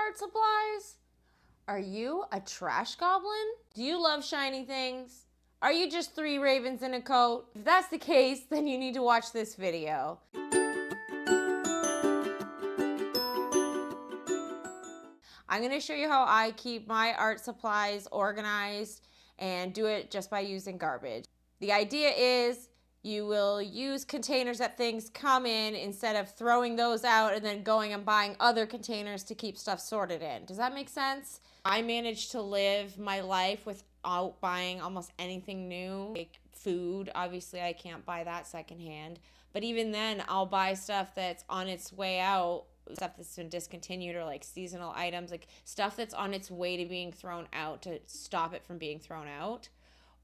art supplies? Are you a trash goblin? Do you love shiny things? Are you just 3 ravens in a coat? If that's the case, then you need to watch this video. I'm going to show you how I keep my art supplies organized and do it just by using garbage. The idea is you will use containers that things come in instead of throwing those out and then going and buying other containers to keep stuff sorted in. Does that make sense? I managed to live my life without buying almost anything new. Like food, obviously I can't buy that secondhand. But even then, I'll buy stuff that's on its way out, stuff that's been discontinued, or like seasonal items, like stuff that's on its way to being thrown out to stop it from being thrown out.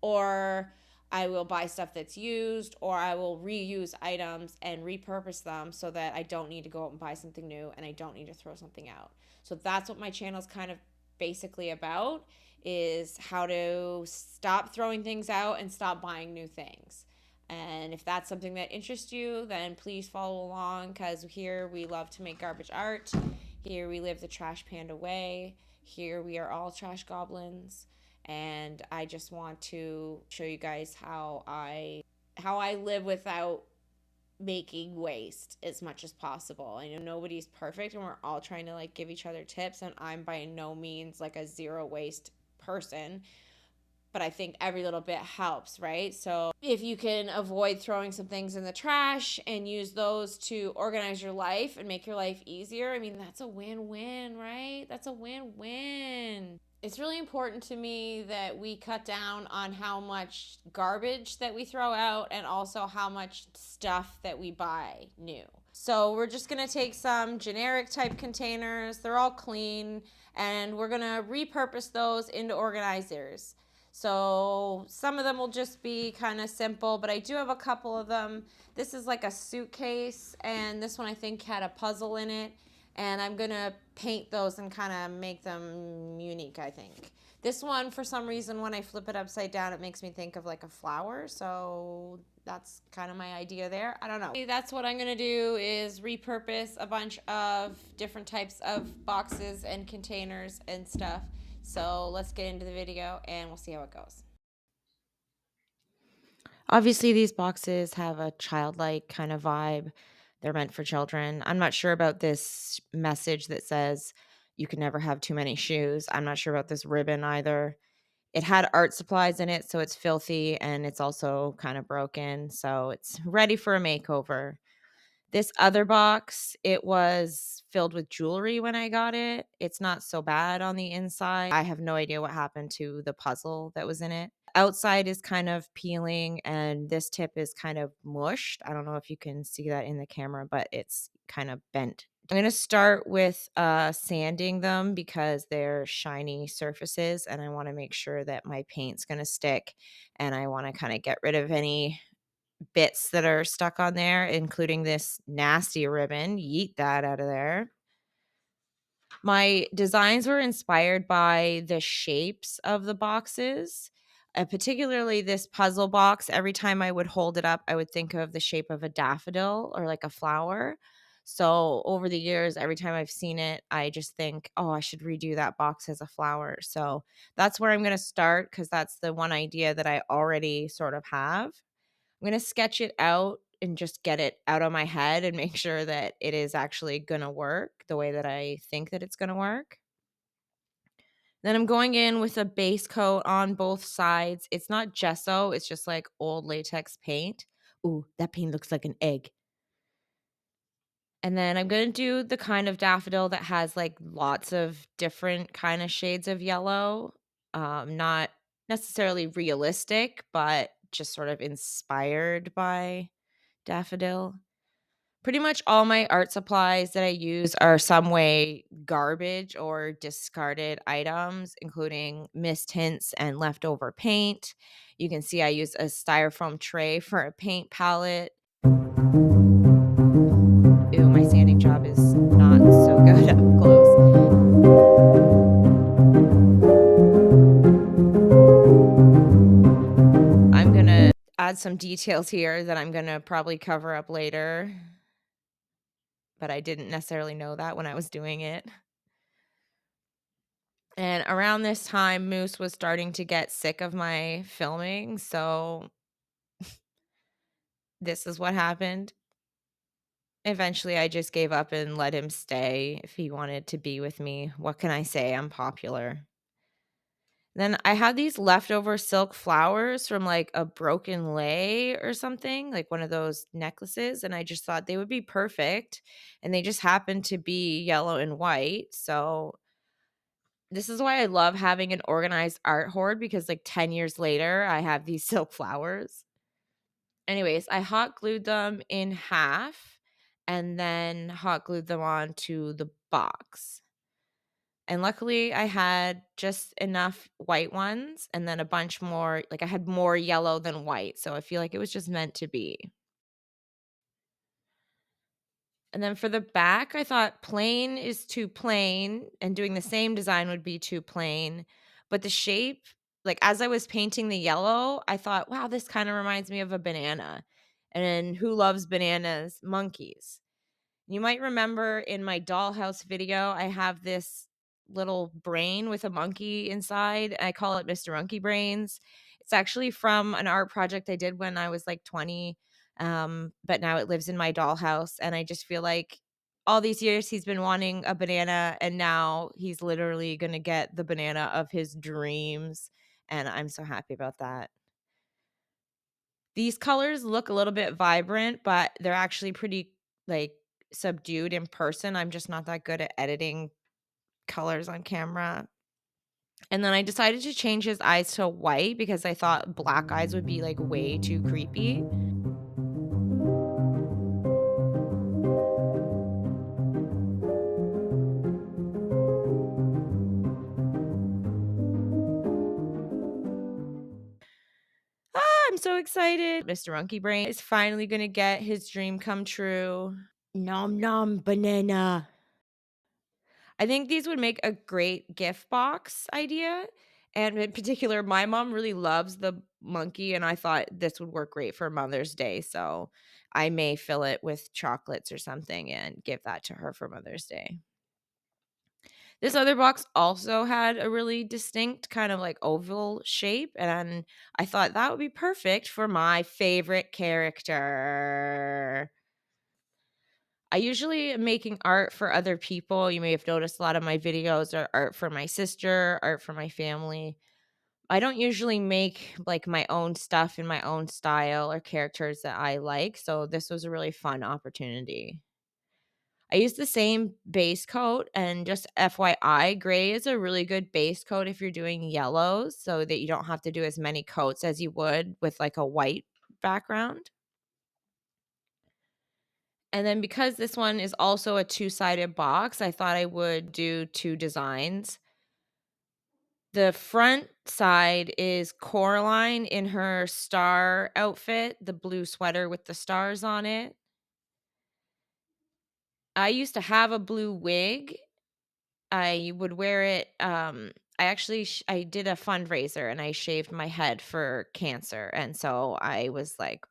Or I will buy stuff that's used, or I will reuse items and repurpose them so that I don't need to go out and buy something new and I don't need to throw something out. So that's what my channel is kind of basically about, is how to stop throwing things out and stop buying new things. And if that's something that interests you, then please follow along, because here we love to make garbage art. Here we live the trash panda way. Here we are all trash goblins. And I just want to show you guys how I live without making waste as much as possible. I know nobody's perfect and we're all trying to like give each other tips, and I'm by no means like a zero waste person. But I think every little bit helps, right? So if you can avoid throwing some things in the trash and use those to organize your life and make your life easier, I mean, that's a win-win, right? That's a win-win. It's really important to me that we cut down on how much garbage that we throw out and also how much stuff that we buy new. So we're just gonna take some generic type containers. They're all clean, and we're gonna repurpose those into organizers. So some of them will just be kind of simple, but I do have a couple of them. This is like a suitcase, and this one I think had a puzzle in it. And I'm going to paint those and kind of make them unique, I think. This one, for some reason, when I flip it upside down, it makes me think of like a flower. So that's kind of my idea there. I don't know. That's what I'm going to do, is repurpose a bunch of different types of boxes and containers and stuff. So let's get into the video and we'll see how it goes. Obviously, these boxes have a childlike kind of vibe. They're meant for children. I'm not sure about this message that says you can never have too many shoes. I'm not sure about this ribbon either. It had art supplies in it, so it's filthy, and it's also kind of broken, so it's ready for a makeover. This other box, it was filled with jewelry when I got it. It's not so bad on the inside. I have no idea what happened to the puzzle that was in it. Outside is kind of peeling, and this tip is kind of mushed. I don't know if you can see that in the camera, but it's kind of bent. I'm going to start with sanding them because they're shiny surfaces, and I want to make sure that my paint's going to stick, and I want to kind of get rid of any bits that are stuck on there, including this nasty ribbon. Yeet that out of there. My designs were inspired by the shapes of the boxes, particularly this puzzle box. Every time I would hold it up, I would think of the shape of a daffodil or like a flower. So over the years, every time I've seen it, I just think, oh, I should redo that box as a flower. So that's where I'm going to start, because that's the one idea that I already sort of have. I'm going to sketch it out and just get it out of my head and make sure that it is actually going to work the way that I think that it's going to work. Then I'm going in with a base coat on both sides. It's not gesso, it's just like old latex paint. Ooh, that paint looks like an egg. And then I'm going to do the kind of daffodil that has like lots of different kind of shades of yellow. Not necessarily realistic, but just sort of inspired by daffodil. Pretty much all my art supplies that I use are some way garbage or discarded items, including missed hints and leftover paint. You can see I use a styrofoam tray for a paint palette. Ew, my sanding job is not so good up close. I'm going to add some details here that I'm going to probably cover up later, but I didn't necessarily know that when I was doing it. And around this time, Moose was starting to get sick of my filming, so this is what happened. Eventually, I just gave up and let him stay if he wanted to be with me. What can I say? I'm popular. Then I had these leftover silk flowers from, like, a broken lei or something, like one of those necklaces, and I just thought they would be perfect, and they just happened to be yellow and white, so this is why I love having an organized art hoard because, like, 10 years later, I have these silk flowers. Anyways, I hot glued them in half and then hot glued them onto the box. And luckily, I had just enough white ones and then a bunch more, like, I had more yellow than white, so I feel like it was just meant to be. And then for the back, I thought plain is too plain, and doing the same design would be too plain, but the shape, like, as I was painting the yellow, I thought, "Wow, this kinda reminds me of a banana." And who loves bananas? Monkeys. You might remember in my dollhouse video, I have this little brain with a monkey inside. I call it Mr. Monkey Brains. It's actually from an art project I did when I was like 20, but now it lives in my dollhouse. And I just feel like all these years he's been wanting a banana, and now he's literally going to get the banana of his dreams. And I'm so happy about that. These colors look a little bit vibrant, but they're actually pretty, like, subdued in person. I'm just not that good at editing colors on camera. And then I decided to change his eyes to white because I thought black eyes would be, like, way too creepy. I'm so excited. Mr. Monkey Brain is finally gonna get his dream come true. Nom nom banana. I think these would make a great gift box idea, and in particular, my mom really loves the monkey, and I thought this would work great for Mother's Day, so I may fill it with chocolates or something and give that to her for Mother's Day. This other box also had a really distinct kind of, like, oval shape, and I thought that would be perfect for my favorite character. I usually am making art for other people. You may have noticed a lot of my videos are art for my sister, art for my family. I don't usually make, like, my own stuff in my own style or characters that I like, so this was a really fun opportunity. I used the same base coat, and just FYI, gray is a really good base coat if you're doing yellows so that you don't have to do as many coats as you would with, like, a white background. And then because this one is also a two-sided box, I thought I would do 2 designs. The front side is Coraline in her star outfit, the blue sweater with the stars on it. I used to have a blue wig. I would wear it, I actually I did a fundraiser and I shaved my head for cancer, and so I was, like,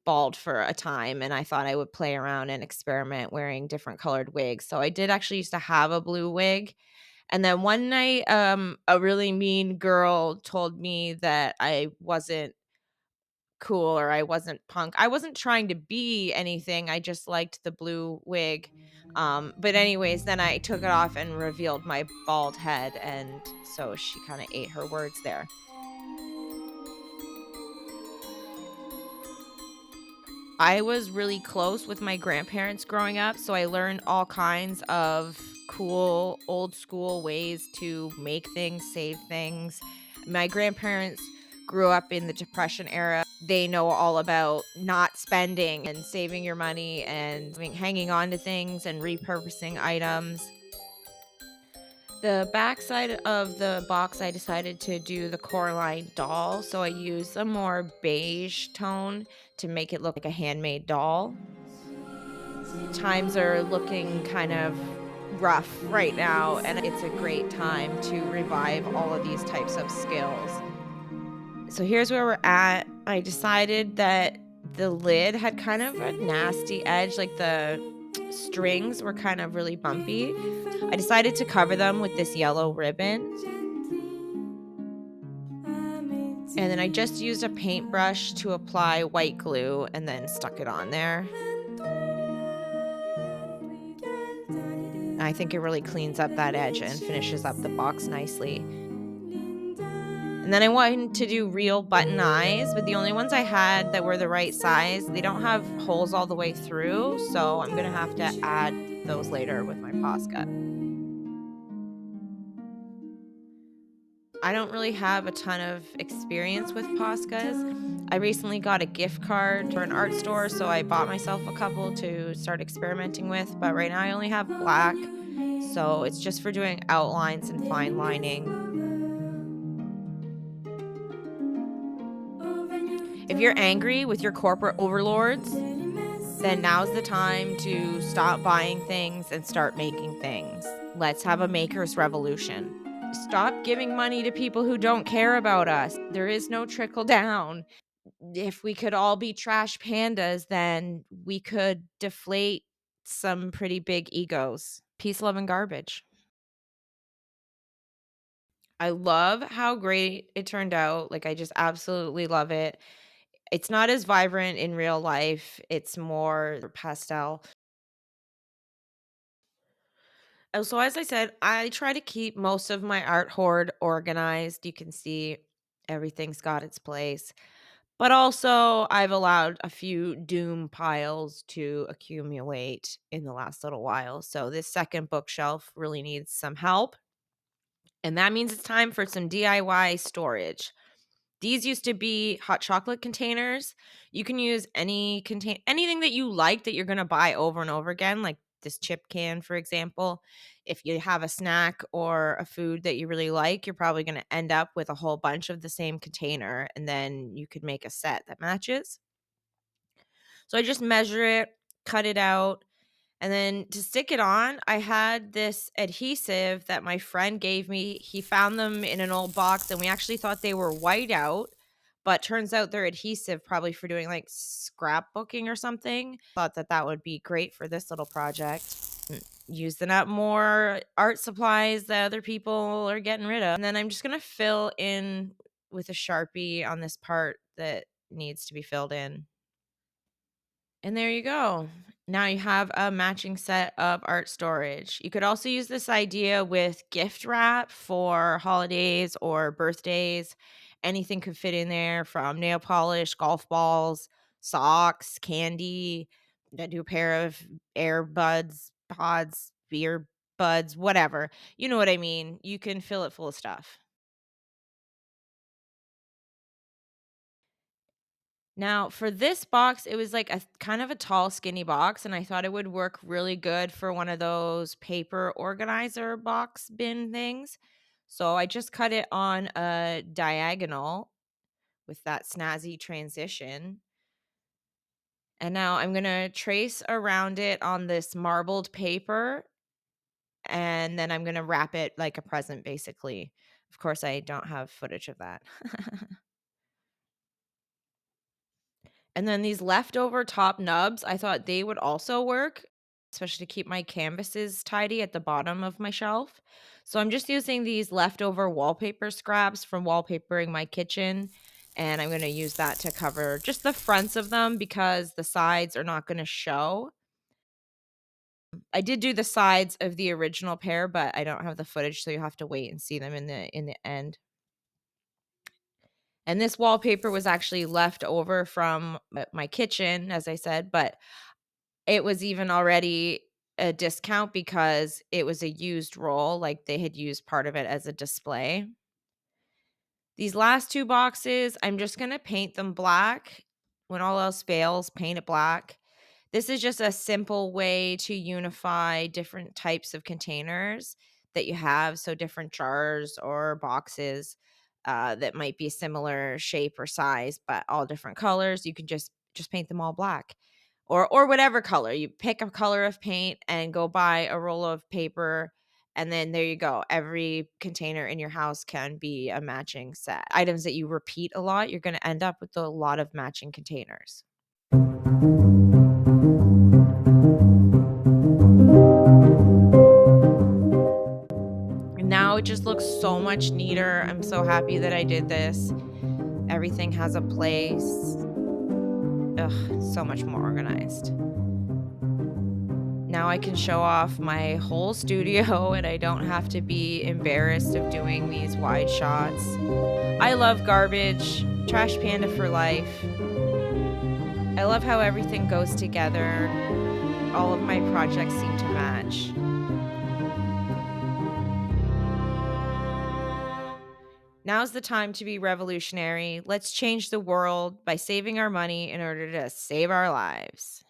bald for a time, and I thought I would play around and experiment wearing different colored wigs. So I did actually used to have a blue wig. And then one night, a really mean girl told me that I wasn't cool or I wasn't punk. I wasn't trying to be anything. I just liked the blue wig. But anyways, then I took it off and revealed my bald head, and so she kind of ate her words there. I was really close with my grandparents growing up, so I learned all kinds of cool old school ways to make things, save things. My grandparents grew up in the Depression era. They know all about not spending and saving your money and hanging on to things and repurposing items. The backside of the box, I decided to do the Coraline doll, so I used a more beige tone to make it look like a handmade doll. Times are looking kind of rough right now, and it's a great time to revive all of these types of skills. So here's where we're at. I decided that the lid had kind of a nasty edge, like strings were kind of really bumpy. I decided to cover them with this yellow ribbon. And then I just used a paintbrush to apply white glue and then stuck it on there. I think it really cleans up that edge and finishes up the box nicely. And then I wanted to do real button eyes, but the only ones I had that were the right size, they don't have holes all the way through, so I'm going to have to add those later with my Posca. I don't really have a ton of experience with Poscas. I recently got a gift card for an art store, so I bought myself a couple to start experimenting with, but right now I only have black, so it's just for doing outlines and fine lining. If you're angry with your corporate overlords, then now's the time to stop buying things and start making things. Let's have a maker's revolution. Stop giving money to people who don't care about us. There is no trickle down. If we could all be trash pandas, then we could deflate some pretty big egos. Peace, love, and garbage. I love how great it turned out. Like, I just absolutely love it. It's not as vibrant in real life. It's more pastel. So as I said, I try to keep most of my art hoard organized. You can see everything's got its place. But also, I've allowed a few doom piles to accumulate in the last little while. So this second bookshelf really needs some help. And that means it's time for some DIY storage. These used to be hot chocolate containers. You can use anything that you like that you're going to buy over and over again, like this chip can, for example. If you have a snack or a food that you really like, you're probably going to end up with a whole bunch of the same container, and then you could make a set that matches. So I just measure it, cut it out, and then to stick it on, I had this adhesive that my friend gave me. He found them in an old box, and we actually thought they were white out, but turns out they're adhesive, probably for doing like scrapbooking or something. Thought that that would be great for this little project. Using up more art supplies that other people are getting rid of. And then I'm just going to fill in with a Sharpie on this part that needs to be filled in. And there you go. Now you have a matching set of art storage. You could also use this idea with gift wrap for holidays or birthdays. Anything could fit in there, from nail polish, golf balls, socks, candy. Do a pair of earbuds, pods, beer buds, whatever. You know what I mean. You can fill it full of stuff. Now, for this box, it was like a kind of a tall, skinny box, and I thought it would work really good for one of those paper organizer box bin things. So I just cut it on a diagonal with that snazzy transition. And now I'm going to trace around it on this marbled paper, and then I'm going to wrap it like a present, basically. Of course, I don't have footage of that. And then these leftover top nubs, I thought they would also work, especially to keep my canvases tidy at the bottom of my shelf. So I'm just using these leftover wallpaper scraps from wallpapering my kitchen. And I'm going to use that to cover just the fronts of them because the sides are not going to show. I did do the sides of the original pair, but I don't have the footage, so you have to wait and see them in the end. And this wallpaper was actually left over from my kitchen, as I said, but it was even already a discount because it was a used roll, like they had used part of it as a display. These last two boxes, I'm just going to paint them black. When all else fails, paint it black. This is just a simple way to unify different types of containers that you have. So different jars or boxes that might be similar shape or size, but all different colors. You can just paint them all black, or whatever color. You pick a color of paint and go buy a roll of paper, and then there you go. Every container in your house can be a matching set. Items that you repeat a lot, you're going to end up with a lot of matching containers. Now it just looks so much neater. I'm so happy that I did this. Everything has a place. Ugh, so much more organized. Now I can show off my whole studio and I don't have to be embarrassed of doing these wide shots. I love garbage, trash panda for life. I love how everything goes together. All of my projects seem to match. Now's the time to be revolutionary. Let's change the world by saving our money in order to save our lives.